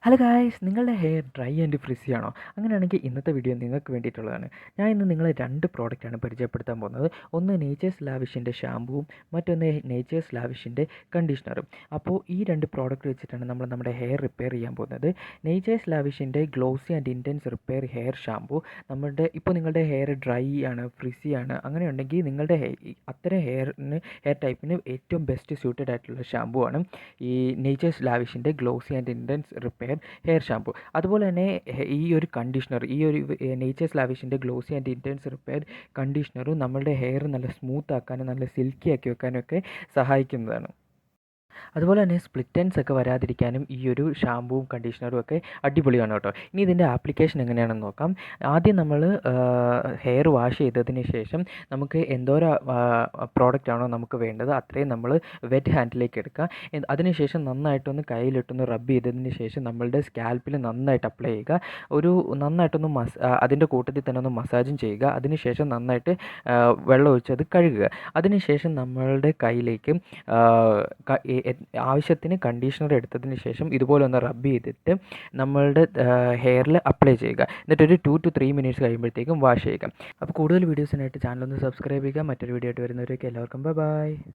Hello guys, നിങ്ങളുടെ hair dry and frizzy ആണോ? അങ്ങനെയാണെങ്കിൽ ഇന്നത്തെ വീഡിയോ നിങ്ങൾക്ക് വേണ്ടിയിട്ടുള്ളതാണ്. ഞാൻ ഇന്ന് നിങ്ങളെ രണ്ട് പ്രോഡക്റ്റാണ് പരിചയപ്പെടുത്താൻ പോകുന്നത്. ഒന്ന് നേച്ചേഴ്സ് ലാവിഷിൻ്റെ ഷാമ്പുവും മറ്റൊന്ന് നേച്ചേഴ്സ് ലാവിഷിൻ്റെ കണ്ടീഷണറും. അപ്പോൾ ഈ രണ്ട് പ്രോഡക്റ്റ് വെച്ചിട്ടാണ് നമ്മൾ നമ്മുടെ ഹെയർ റിപ്പയർ ചെയ്യാൻ പോകുന്നത്. നേച്ചേഴ്സ് ലാവിഷിൻ്റെ glossy and intense repair hair shampoo ഇപ്പോൾ നിങ്ങളുടെ ഹെയർ ഡ്രൈ ആണ്, ഫ്രിസി ആണ്, അങ്ങനെയുണ്ടെങ്കിൽ നിങ്ങളുടെ അത്തരം ഹെയർ ടൈപ്പിന് ഏറ്റവും ബെസ്റ്റ് സ്യൂട്ടഡ് ആയിട്ടുള്ള ഷാമ്പു ആണ് ഈ നേച്ചേഴ്സ് ലാവിഷിൻ്റെ glossy and intense repair hair shampoo. അതുപോലെ തന്നെ ഈ ഒരു കണ്ടീഷണർ, ഈ ഒരു നേച്ചേഴ്സ് ലാവിഷിൻ്റെ ഗ്ലോസി ആൻഡ് ഇൻറ്റൻസ് റിപ്പയർ കണ്ടീഷണറും നമ്മളുടെ ഹെയർ നല്ല സ്മൂത്ത് ആക്കാനും നല്ല സിൽക്കി ആക്കി വെക്കാനും ഒക്കെ സഹായിക്കുന്നതാണ്. അതുപോലെ തന്നെ സ്പ്ലിറ്റ് എൻഡ്സ് ഒക്കെ വരാതിരിക്കാനും ഈ ഒരു ഷാമ്പുവും കണ്ടീഷണറും ഒക്കെ അടിപൊളിയാണ് കേട്ടോ. ഇനി ഇതിൻ്റെ ആപ്ലിക്കേഷൻ എങ്ങനെയാണെന്ന് നോക്കാം. ആദ്യം നമ്മൾ ഹെയർ വാഷ് ചെയ്തതിന് ശേഷം നമുക്ക് എന്തോരം പ്രോഡക്റ്റ് ആണോ നമുക്ക് വേണ്ടത് അത്രയും നമ്മൾ വെറ്റ് ഹാൻഡിലേക്ക് എടുക്കുക. അതിനുശേഷം നന്നായിട്ടൊന്ന് കയ്യിലിട്ടൊന്ന് റബ്ബ് ചെയ്തതിന് ശേഷം നമ്മളുടെ സ്കാൽപ്പിൽ നന്നായിട്ട് അപ്ലൈ ചെയ്യുക. നന്നായിട്ടൊന്ന് അതിൻ്റെ കൂട്ടത്തിൽ തന്നെ ഒന്ന് മസാജും ചെയ്യുക. അതിനുശേഷം നന്നായിട്ട് വെള്ളം ഒഴിച്ച് അത് കഴുകുക. അതിനുശേഷം നമ്മളുടെ കയ്യിലേക്ക് ആവശ്യത്തിന് കണ്ടീഷണർ എടുത്തതിന് ശേഷം ഇതുപോലെ ഒന്ന് റബ്ബ് ചെയ്തിട്ട് നമ്മളുടെ ഹെയറിൽ അപ്ലൈ ചെയ്യുക. എന്നിട്ടൊരു 2 to 3 മിനിറ്റ്സ് കഴിയുമ്പോഴത്തേക്കും വാഷ് ചെയ്യുക. അപ്പോൾ കൂടുതൽ വീഡിയോസിനായിട്ട് ചാനൽ ഒന്ന് സബ്സ്ക്രൈബ് ചെയ്യുക. മറ്റൊരു വീഡിയോ ആയിട്ട് വരുന്നവരേക്ക് എല്ലാവർക്കും ബൈ.